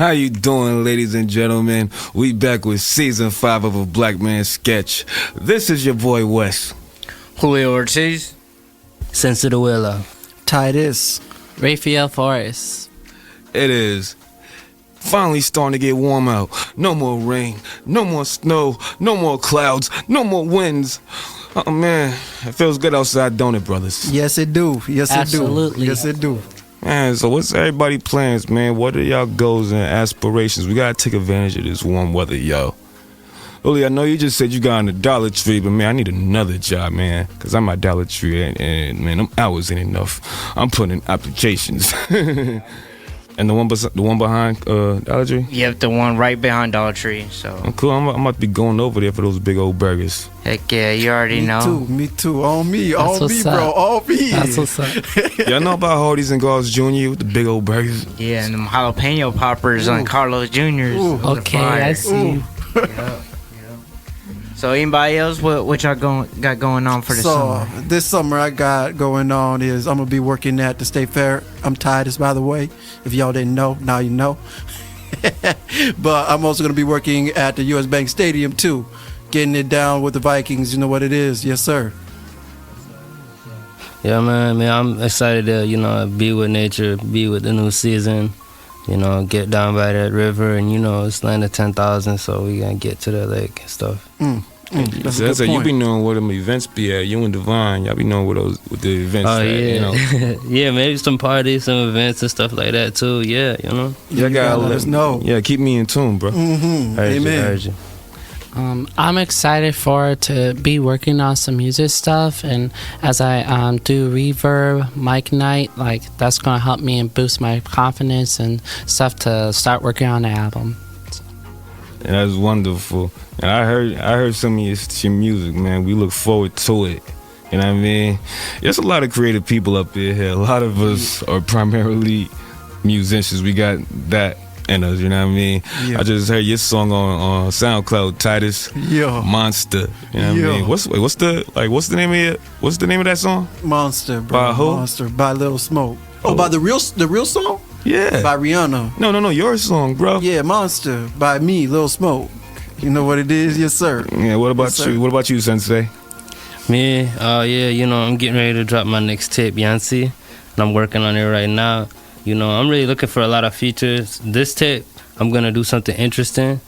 How you doing, ladies and gentlemen? We back with season 5 of A Black Man Sketch. This is your boy Wes. Julio Ortiz. Sensae and Raphael. Titus. Raphael Forrest. It is finally starting to get warm out. No more rain, no more snow, no more clouds, no more winds. Oh man, it feels good outside, don't it, brothers? Yes, it do. Yes, Absolutely. it do. Yes, it do. Man, so what's everybody plans, man? What are y'all goals and aspirations? We gotta take advantage of this warm weather, yo. Julio, I know you just said you got on the Dollar Tree, but man, I need another job, man. Cause I'm at Dollar Tree and man, them hours ain't enough. I'm putting in applications. And the one behind Dollar Tree? Yep, the one right behind Dollar Tree. So I'm cool. I'm about to be going over there for those big old burgers. heck yeah, you already know. Me too. On me, what's bro. up. On me. That's what's up. Y'all know about Hardee's and Gard's Jr. with the big old burgers? Yeah, and them jalapeno poppers on Carlos Jr.'s. Ooh. Those are Okay, fire. I see. Yep. So anybody else, what y'all got going on for the summer? This summer I got going on is I'm gonna be working at the State Fair. I'm Titus, by the way. If y'all didn't know, now you know. But I'm also gonna be working at the U.S. Bank Stadium too, getting it down with the Vikings. You know what it is, yes sir. Yeah, man, I'm excited to, be with nature, be with the new season, get down by that river, and, it's land of 10,000, so we gonna get to the lake and stuff. That's a That's good you point. be knowing where them events be at. You and Devon, y'all be knowing where with the events Oh, at, yeah. Yeah, maybe some parties, some events and stuff like that, too, yeah, Y'all You gotta let us know. Yeah, keep me in tune, bro. Heard you, Amen. heard you. I'm excited to be working on some music stuff, and as I do reverb, mic night, like that's gonna help me and boost my confidence and stuff to start working on the album. And that's wonderful. And I heard some of your music, man. We look forward to it. You know what I mean? There's a lot of creative people up there here. A lot of us are primarily musicians. We got that in us, you know what I mean? Yeah. I just heard your song on SoundCloud, Titus. Yeah. Monster. You know what I mean? What's the name of that song? Monster, bro. By who? Monster by Lil Smoke. Oh, by the real song? Yeah. By Rihanna. No, your song, bro. Yeah, Monster by me, Lil Smoke. You know what it is, yes sir. Yeah, what about Yes, sir. you? What about you, Sensei? Me, I'm getting ready to drop my next tape, Yancy, and I'm working on it right now. I'm really looking for a lot of features. This tape, I'm gonna do something interesting.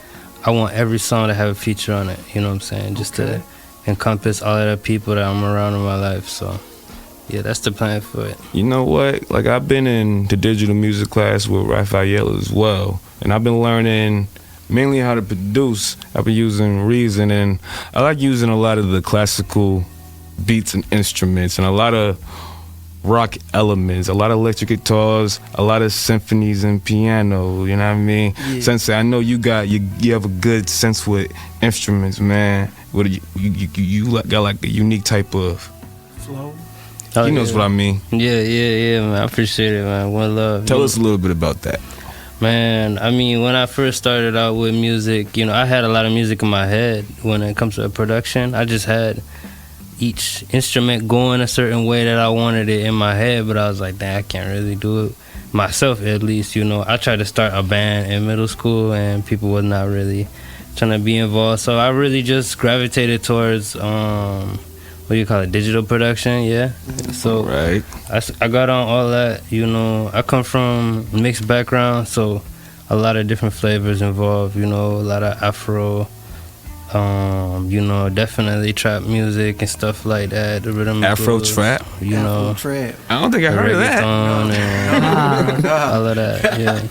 I want every song to have a feature on it, you know what I'm saying? Just to encompass all of the people that I'm around in my life, so yeah, that's the plan for it. You know what? Like, I've been in the digital music class with Raphael as well, and I've been learning mainly how to produce. I've been using Reason, and I like using a lot of the classical beats and instruments, and a lot of rock elements, a lot of electric guitars, a lot of symphonies and piano. You know what I mean? Yeah. Sensei, I know you have a good sense with instruments, man. What do you got like a unique type of Flow. Oh, he knows what I mean. Yeah, man. I appreciate it, man. One love. Tell us a little bit about that. Man, I mean, when I first started out with music, I had a lot of music in my head when it comes to production. I just had each instrument going a certain way that I wanted it in my head, but I was like, dang, I can't really do it myself, at least. I tried to start a band in middle school, and people were not really trying to be involved. So I really just gravitated towards digital production, yeah. So Right. I got on all that, I come from a mixed background, so a lot of different flavors involved, a lot of Afro, definitely trap music and stuff like that, the rhythm and Afro blues, trap? Afro trap. I don't think I heard of that. reggaeton and all of that, yeah.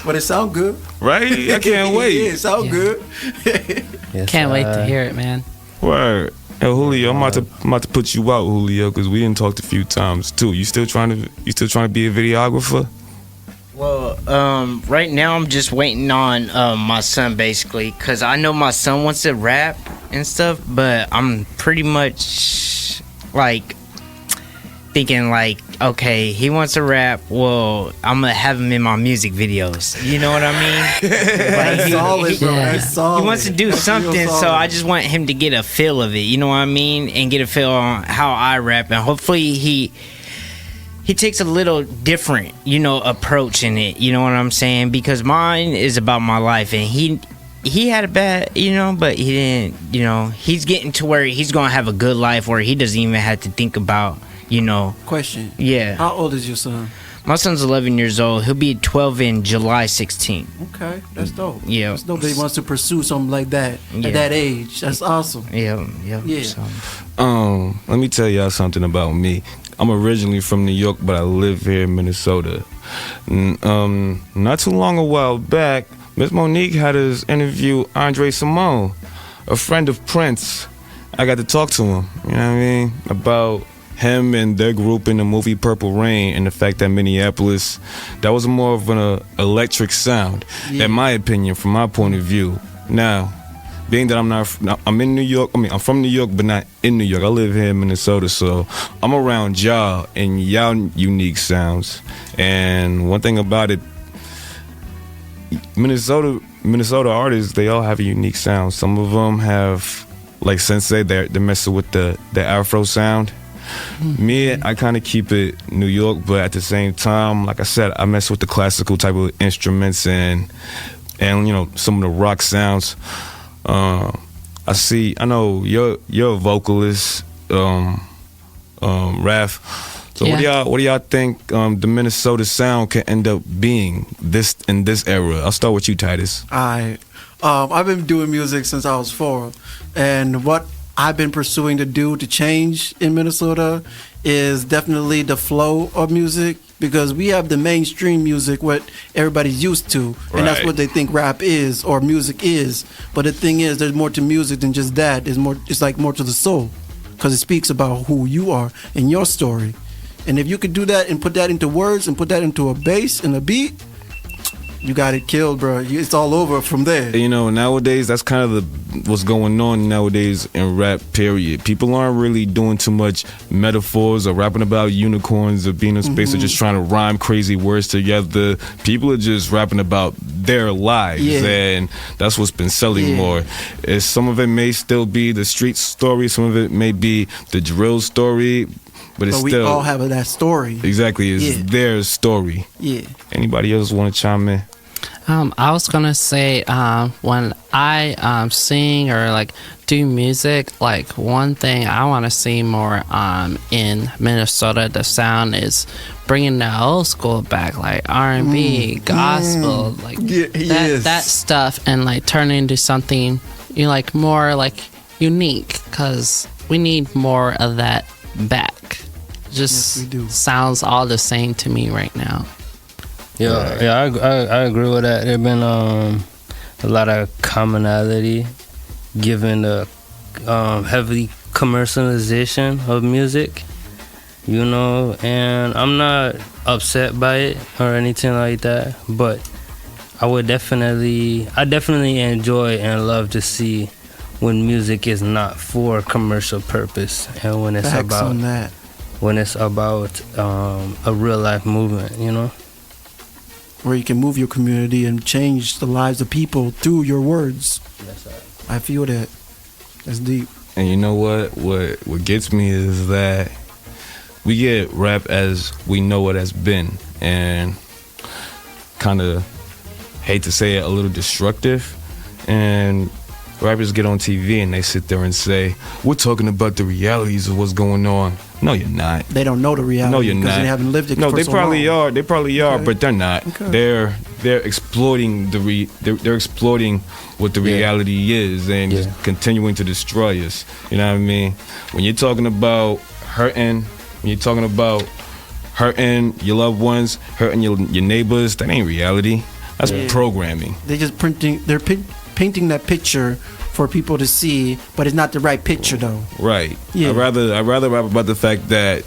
But it sound good. Right? I can't wait. Yeah, it sound good. Yes, Can't wait to hear it, man. Word. Hey, Julio, I'm about to put you out, Julio, because we didn't talk a few times too. You still trying to be a videographer? Well, right now I'm just waiting on my son, basically, because I know my son wants to rap and stuff, but I'm pretty much like thinking like, okay, he wants to rap, well, I'm gonna have him in my music videos. You know what I mean? That's solid, bro. Yeah. That's solid. He wants to do That's real something, so solid. I just want him to get a feel of it. You know what I mean? And get a feel on how I rap, and hopefully he he takes a little different, approach in it. You know what I'm saying? Because mine is about my life, and he had a bad, but he didn't. He's getting to where he's gonna have a good life, where he doesn't even have to think about, Question. Yeah. How old is your son? My son's 11 years old. He'll be 12 in July 16th. Okay, that's dope. Yeah. That's dope that he wants to pursue something like that Yeah. at that age. That's awesome. Yeah. Yeah. Let me tell y'all something about me. I'm originally from New York, but I live here in Minnesota. Not too long a while back, Miss Monique had us interview Andre Simone, a friend of Prince. I got to talk to him, you know what I mean, about him and their group in the movie Purple Rain, and the fact that Minneapolis, that was more of an electric sound, in my opinion, from my point of view. Now, being that I'm in New York, I'm from New York, but not in New York. I live here in Minnesota, so I'm around y'all and y'all unique sounds. And one thing about it, Minnesota artists, they all have a unique sound. Some of them have, like Sensae, they're messing with the Afro sound. Me, I kind of keep it New York, but at the same time, like I said, I mess with the classical type of instruments and some of the rock sounds. I know you're a vocalist, Raph. So Yeah. what do y'all think the Minnesota sound can end up being in this era? I'll start with you, Titus. I've been doing music since I was 4, and what I've been pursuing to do to change in Minnesota is definitely the flow of music, because we have the mainstream music, what everybody's used to, and that's Right. what they think rap is or music is. But the thing is, there's more to music than just that. It's like more to the soul, because it speaks about who you are and your story. And if you could do that and put that into words and put that into a bass and a beat, you got it killed, bro. It's all over from there. Nowadays, that's kind of what's going on nowadays in rap, period. People aren't really doing too much metaphors or rapping about unicorns or being in space or just trying to rhyme crazy words together. People are just rapping about their lives, and that's what's been selling more. Some of it may still be the street story, some of it may be the drill story, but it's we still all have that story. exactly, it's their story. Yeah. Anybody else want to chime in? I was gonna say, when I sing or like do music, like one thing I want to see more in Minnesota, the sound is bringing the old school back, like R&B, gospel, like that stuff, and like turn into something like more like unique, because we need more of that back. Just Yes, we do. sounds all the same to me right now. I agree with that. There's been a lot of commonality given the heavy commercialization of music, and I'm not upset by it or anything like that, but I definitely enjoy and love to see when music is not for commercial purpose, and when it's Facts on that. about a real life movement, Where you can move your community and change the lives of people through your words. I feel that. That's deep. And you know what? What gets me is that we get rap as we know it has been, and kind of hate to say it, a little destructive. And rappers get on TV and they sit there and say, "We're talking about the realities of what's going on." No, you're not. They don't know the reality. No, you're because not. they haven't lived it. No, for they so probably long. are. They probably are, Okay. but they're not. Okay. They're exploiting they're exploiting what the reality is and just continuing to destroy us. You know what I mean? When you're talking about hurting your loved ones, hurting your neighbors, that ain't reality. That's programming. They're just painting that picture for people to see, but it's not the right picture though. Right. Yeah. I'd rather rap about the fact that,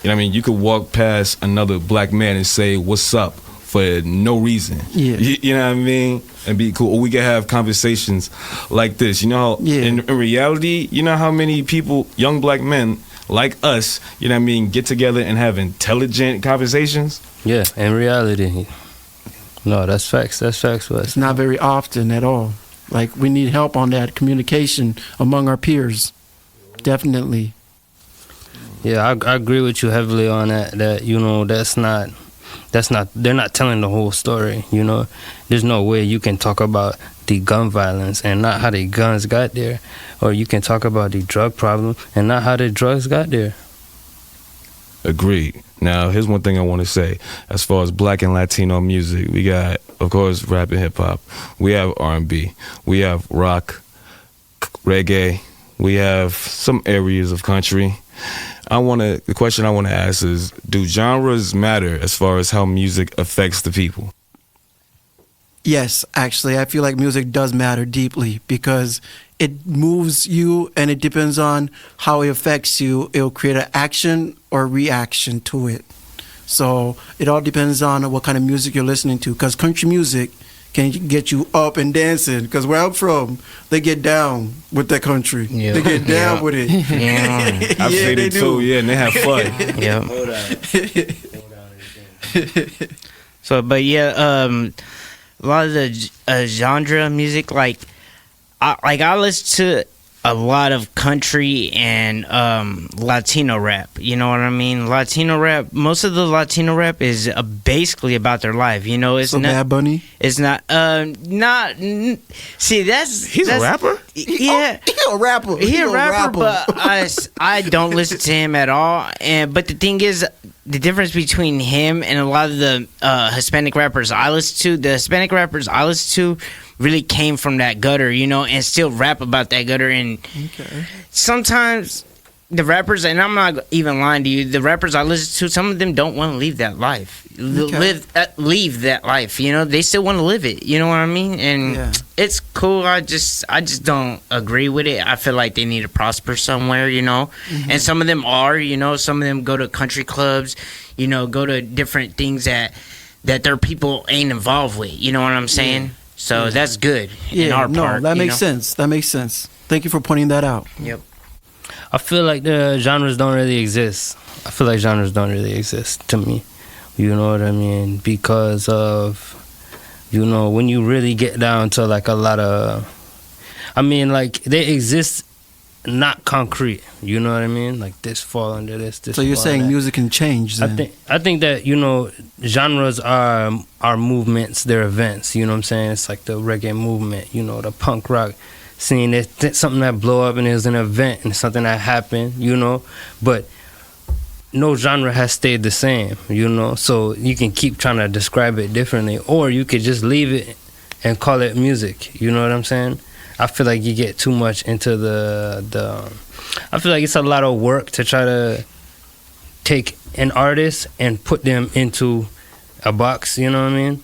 you could walk past another black man and say, "What's up?" for no reason. Yeah. You know what I mean? And be cool. Or we can have conversations like this. In reality, you know how many people, young black men like us, get together and have intelligent conversations? Yeah, in reality. No, that's facts. That's facts, Wes. It's not very often at all. Like, we need help on that communication among our peers. Definitely. Yeah, I agree with you heavily on that. That that's not they're not telling the whole story. There's no way you can talk about the gun violence and not how the guns got there, or you can talk about the drug problem and not how the drugs got there. Agreed. Now, here's one thing I want to say. As far as Black and Latino music, we got, of course, rap and hip hop. We have R&B. We have rock, reggae. We have some areas of country. The question I want to ask is, do genres matter as far as how music affects the people? Yes, actually, I feel like music does matter deeply because it moves you, and it depends on how it affects you. It'll create an action or reaction to it. So it all depends on what kind of music you're listening to, because country music can get you up and dancing. Because where I'm from, they get down with that country. Yeah. They get down with it. Yeah. I've seen it too, yeah, and they have fun. Yeah. So, but yeah, a lot of the genre music, like I listen to a lot of country and Latino rap. You know what I mean? Latino rap. Most of the Latino rap is basically about their life. It's So not. Bad Bunny? It's not. See, He's a rapper? Yeah. He a rapper. He a rapper, but I don't listen to him at all. But the thing is, the difference between him and a lot of the Hispanic rappers I listen to, the Hispanic rappers I listen to really came from that gutter, and still rap about that gutter. And sometimes the rappers, and I'm not even lying to you, the rappers I listen to, some of them don't want to leave that life. Leave that life, they still want to live it, you know what I mean? And it's cool. I just don't agree with it. I feel like they need to prosper somewhere, and some of them are, some of them go to country clubs, go to different things that their people ain't involved with, you know what I'm saying? So that's good in our part. That makes sense. That makes sense. Thank you for pointing that out. Yep. I feel like the genres don't really exist. I feel like genres don't really exist to me. You know what I mean? Because of, when you really get down to like a lot of, like they exist, not concrete. You know what I mean? Like this fall under this. So you're saying music can change then? I think that, genres are movements, they're events. You know what I'm saying? It's like the reggae movement, the punk rock scene. It's something that blow up and it was an event and something that happened, but no genre has stayed the same, so you can keep trying to describe it differently, or you could just leave it and call it music. You know what I'm saying? I feel like you get too much into I feel like it's a lot of work to try to take an artist and put them into a box, you know what I mean?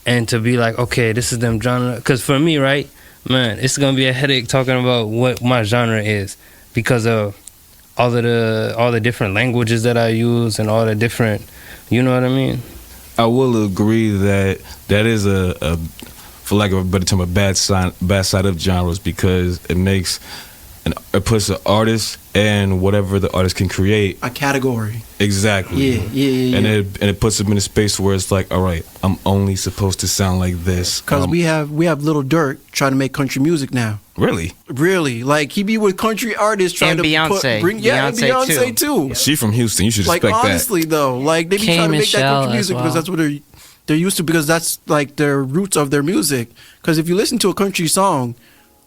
And to be like, okay, this is them genre. Because for me, right, man, it's going to be a headache talking about what my genre is because of all the different languages that I use and all the different, you know what I mean? I will agree that is a for lack of a better term, a bad side of genres, because it puts an artist and whatever the artist can create a category. Exactly. Yeah. And it puts them in a space where it's like, all right, I'm only supposed to sound like this. Because we have Lil Durk trying to make country music now. Really? Like he be with country artists trying and to Beyonce. Beyonce too. She from Houston. You should like expect honestly though, like they be K. trying to make that Michelle country music as well. because that's what they're used to, because that's like their roots of their music. Because if you listen to a country song,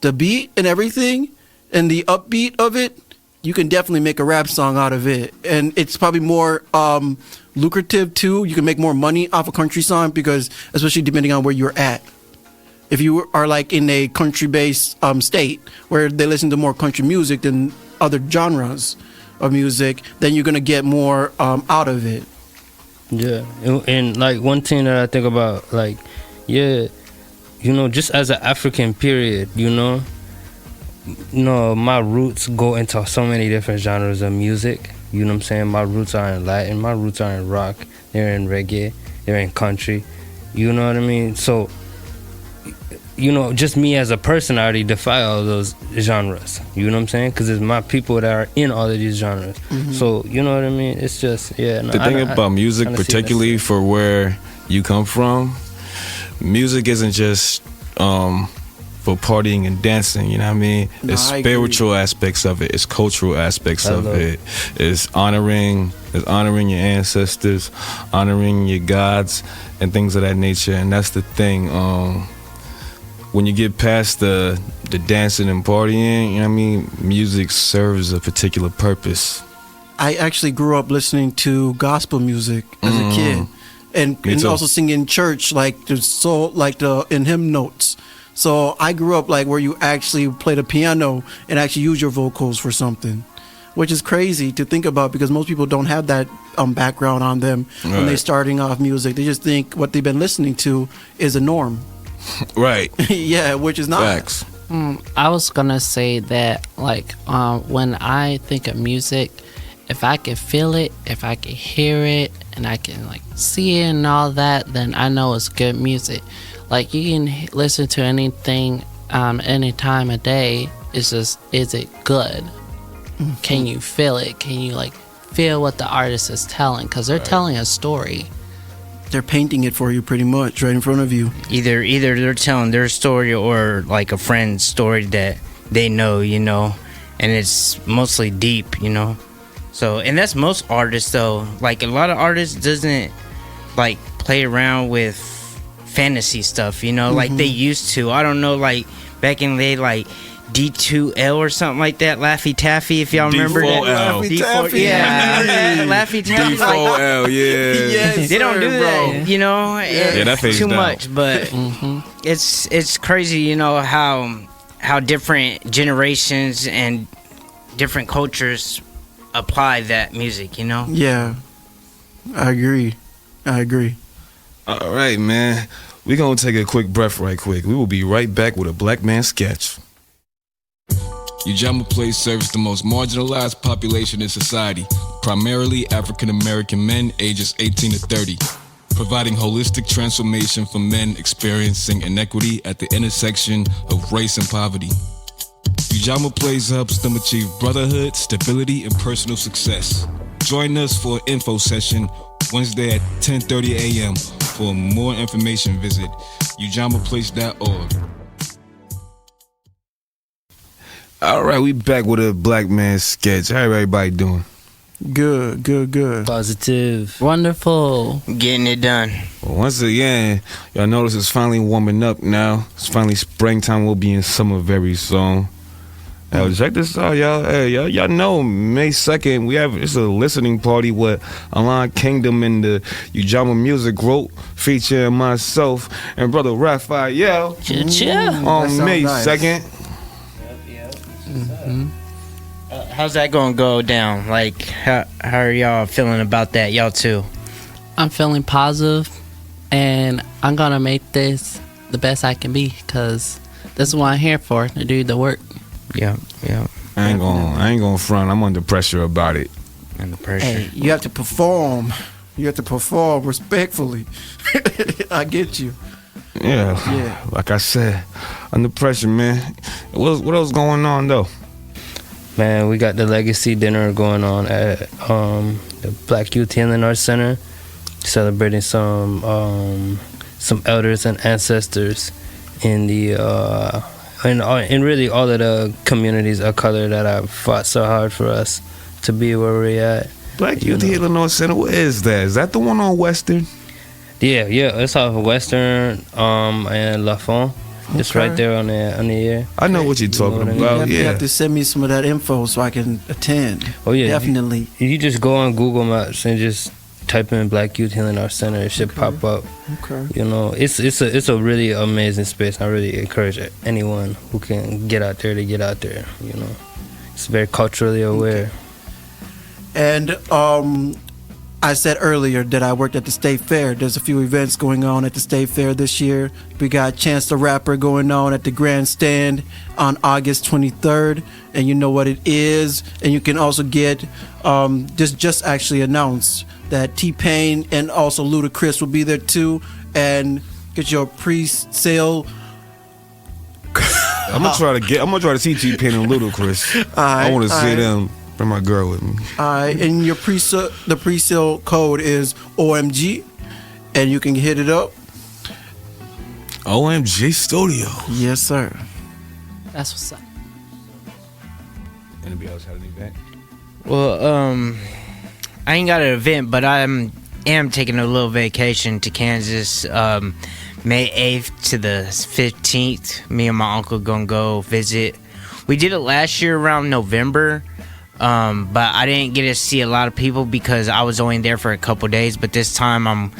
the beat and everything and the upbeat of it, you can definitely make a rap song out of it, and it's probably more lucrative too. You can make more money off a country song, because especially depending on where you're at. If you are like in a country-based state where they listen to more country music than other genres of music, then you're gonna get more out of it. Yeah, and like one thing that I think about, like, just as an African period, my roots go into so many different genres of music. You know what I'm saying? My roots are in Latin, my roots are in rock, they're in reggae, they're in country. You know what I mean? So, just me as a person, I already defy all those genres. You know what I'm saying? Because it's my people that are in all of these genres. Mm-hmm. So, you know what I mean? It's just, the thing about music, particularly for where you come from, music isn't just for partying and dancing. You know what I mean? No, It's I spiritual aspects of it. It's cultural aspects of it. It's honoring your ancestors, honoring your gods, and things of that nature. And that's the thing. When you get past the dancing and partying, you know what I mean? Music serves a particular purpose. I actually grew up listening to gospel music as a kid, and also singing in church, like in hymn notes. So I grew up like where you actually play the piano and actually use your vocals for something, which is crazy to think about because most people don't have that background on them when they're starting off music. They just think what they've been listening to is a norm. Right. Yeah, which is not. Facts. I was gonna say that like when I think of music, if I can feel it, if I can hear it, and I can like see it and all that, then I know it's good music. Like you can listen to anything any time of day. It's just, is it good? Can you feel it? Can you like feel what the artist is telling? Because they're telling a story. They're painting it for you pretty much right in front of you. Either they're telling their story or like a friend's story that they know, you know, and it's mostly deep, you know. So, and that's most artists though. Like a lot of artists doesn't like play around with fantasy stuff, you know, like they used to. I don't know, like back in the day, like D2L or something like that, Laffy Taffy, if y'all remember that. D4L. Taffy. Yeah, Laffy Taffy. D4L, yeah. Yes, They don't do that, you know. that phased too out. much, but it's crazy, you know, how different generations and different cultures apply that music, you know. Yeah, I agree. All right, man. We're going to take a quick breath right quick. We will be right back with a Black Man sketch. Ujamaa Place serves the most marginalized population in society, primarily African American men ages 18 to 30, providing holistic transformation for men experiencing inequity at the intersection of race and poverty. Ujamaa Place helps them achieve brotherhood, stability, and personal success. Join us for an info session Wednesday at 10:30 a.m. For more information, visit ujamaplace.org. All right, we back with a Black Man sketch. How everybody doing? Good. Positive. Wonderful. Getting it done. Well, once again, y'all notice it's finally warming up now. It's finally springtime. We'll be in summer very soon. Now, check this out, y'all. Hey, y'all know May 2nd, it's a listening party with Alon Kingdom and the Ujamaa Music Group featuring myself and brother Raphael Chill. on May nice. 2nd. How's that gonna go down? Like, how are y'all feeling about that? Y'all too? I'm feeling positive, and I'm gonna make this the best I can be, because this is what I'm here for, to do the work. Yeah. I ain't gonna front. I'm under pressure about it. And the pressure. Hey, you have to perform. You have to perform respectfully. I get you. Yeah, like I said, under pressure, man. What else going on though? Man, we got the legacy dinner going on at the Black Youth Healing Arts Center, celebrating some elders and ancestors in the and really all of the communities of color that have fought so hard for us to be where we're at. Black Youth Healing Arts Center. Where is that? Is that the one on Western? Yeah, it's off of Western and Lafont. It's Okay. right there on the air. I know what you're talking what I mean? about. You Yeah. have to send me some of that info so I can attend. Oh yeah, Definitely. You just go on Google Maps and just type in Black Youth Healing Arts Center. It should pop up. Okay. You know, it's a really amazing space. I really encourage anyone who can get out there to get out there. You know, it's very culturally aware. And I said earlier that I worked at the State Fair. There's a few events going on at the State Fair this year. We got Chance the Rapper going on at the Grandstand on August 23rd, and you know what it is. And you can also get just actually announced that T-Pain and also Ludacris will be there too, and get your pre-sale. I'm gonna try to see T-Pain and Ludacris. I want to see them. Bring my girl with me. And your the pre-sale code is OMG, and you can hit it up. OMG Studio. Yes, sir. That's what's up. Anybody else had an event? Well, I ain't got an event, but I am taking a little vacation to Kansas, May 8th to the 15th. Me and my uncle gonna go visit. We did it last year around November, but I didn't get to see a lot of people because I was only there for a couple days. But this time I'm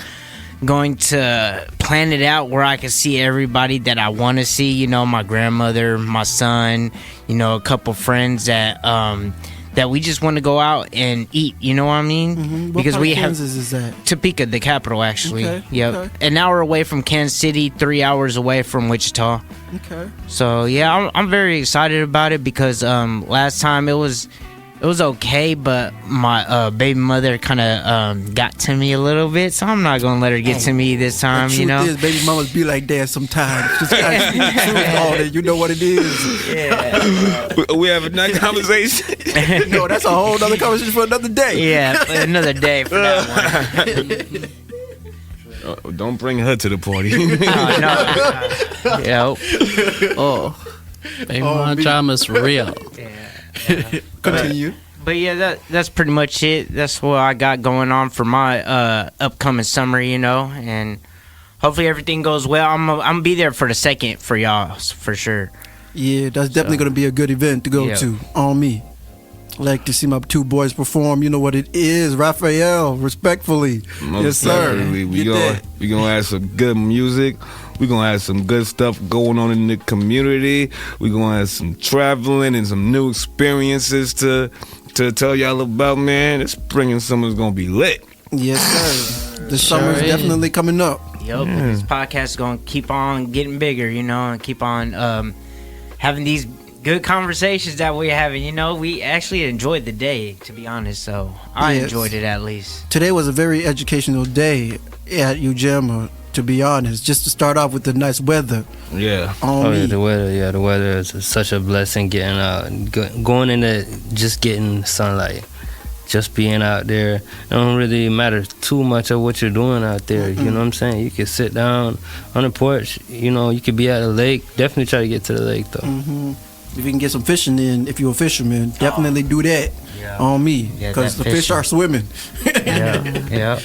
going to plan it out where I can see everybody that I want to see. You know, my grandmother, my son, you know, a couple friends that we just want to go out and eat. You know what I mean? Mm-hmm. Because we have Kansas is that? Topeka, the capital, actually. Okay, Yep. okay. An hour away from Kansas City, 3 hours away from Wichita. Okay. So yeah, I'm very excited about it because last time it was okay, but my baby mother kind of got to me a little bit, so I'm not gonna let her get to me this time. The You know. truth is, baby mamas be like that sometimes. Just gotta see the truth on it. You know what it is. Yeah. We have a nice conversation. No, that's a whole other conversation for another day. Yeah. Another day for that one. Don't bring her to the party. Oh, no. Yep. Oh, baby mama drama's real. Yeah. Continue. But yeah, that's pretty much it. That's what I got going on for my upcoming summer, you know, and hopefully everything goes well. I'm gonna be there for the second for y'all for sure. Yeah, that's definitely going to be a good event to go Yeah. to. On me. Like to see my two boys perform. You know what it is, Raphael. Respectfully, yes, sir. Definitely. We Get that. gonna have some good music. We gonna have some good stuff going on in the community. We gonna have some traveling and some new experiences to tell y'all about. Man, this spring and summer's gonna be lit. Yes, sir. The summer's is. definitely coming up. Yep. This podcast is gonna keep on getting bigger, you know, and keep on having these good conversations that we're having. You know, we actually enjoyed the day, to be honest. So I Yes. enjoyed it at least. Today was a very educational day at Ujamaa, to be honest. Just to start off with the nice weather. Yeah. On Oh me. yeah, the weather is such a blessing. Getting out, going into just getting sunlight, just being out there. It don't really matter too much of what you're doing out there. You know what I'm saying? You can sit down on the porch. You know, you could be at a lake. Definitely try to get to the lake though. Hmm. If you can get some fishing in, if you're a fisherman, definitely do that. Yeah. On me, Yeah, because that the fish fishing. are swimming. Yeah. Yeah.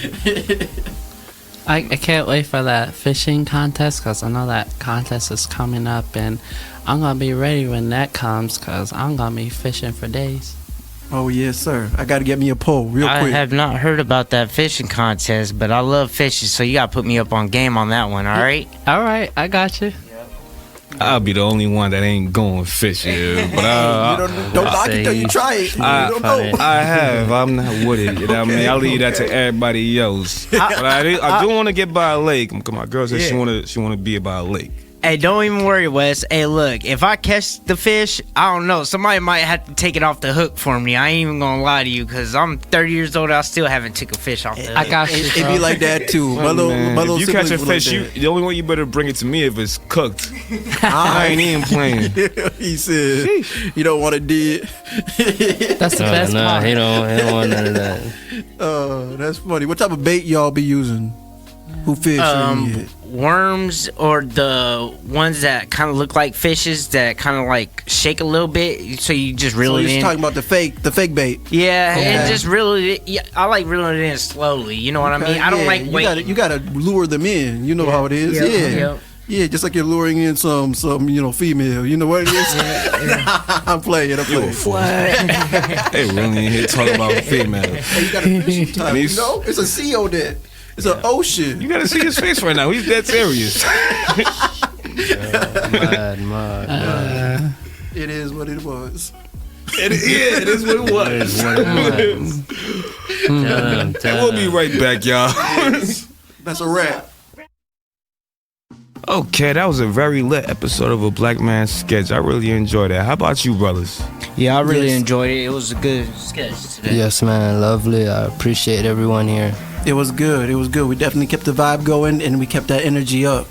I can't wait for that fishing contest because I know that contest is coming up, and I'm gonna be ready when that comes because I'm gonna be fishing for days. Oh yes, sir. I got to get me a pole real I quick. have not heard about that fishing contest, but I love fishing, so you gotta put me up on game on that one. All right. All right, I got you. I'll be the only one that ain't going fishing. But You don't knock it till you try it. You don't know. I have. I'm not with it. You know what I mean? I'll leave that to everybody else. But I do want to get by a lake. My girl said she wanna be by a lake. Hey, don't even worry, Wes. Hey, look, if I catch the fish, I don't know. Somebody might have to take it off the hook for me. I ain't even gonna lie to you, because I'm 30 years old. I still haven't took a fish off the hook. I got you. It be bro. like that too. My Man, little if you catch a siblings were like fish, that. the only way you better bring it to me if it's cooked. I ain't even playing. He said, "You don't want to do it." That's the best part. He don't want none of that. Oh, that's funny. What type of bait y'all be using? Who fish? Worms, or the ones that kind of look like fishes that kind of like shake a little bit, so you just reel So it you're in. talking about the fake bait. Yeah, Okay. and just reel it. Yeah, I like reeling it in slowly. You know what I mean? I don't like you waiting. You gotta lure them in. You know how it is. Yeah, just like you're luring in some female. You know what it is. I'm playing. You a fool. They really in here talking about females. Hey, you gotta fish sometime. He's- You know, it's a sea on that. It's an ocean. You gotta see his face right now. He's dead serious. Mad. It is what it was. It is what it was. And we'll be right back, y'all. That's a wrap. Okay, that was a very lit episode of A Black Man's Sketch. I really enjoyed that. How about you, brothers? Yeah, I really Yes. enjoyed it. It was a good sketch today. Yes, man, lovely. I appreciate everyone here. It was good. It was good. We definitely kept the vibe going and we kept that energy up.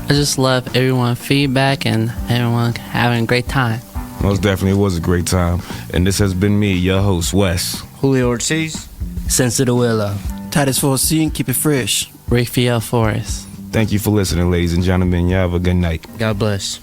I just love everyone feedback and everyone having a great time. Most definitely, it was a great time. And this has been me, your host, Wes. Julio Ortiz. Sensae and Raphael. Titus 4C, keep it fresh. Raphael Forrest. Thank you for listening, ladies and gentlemen. You have a good night. God bless.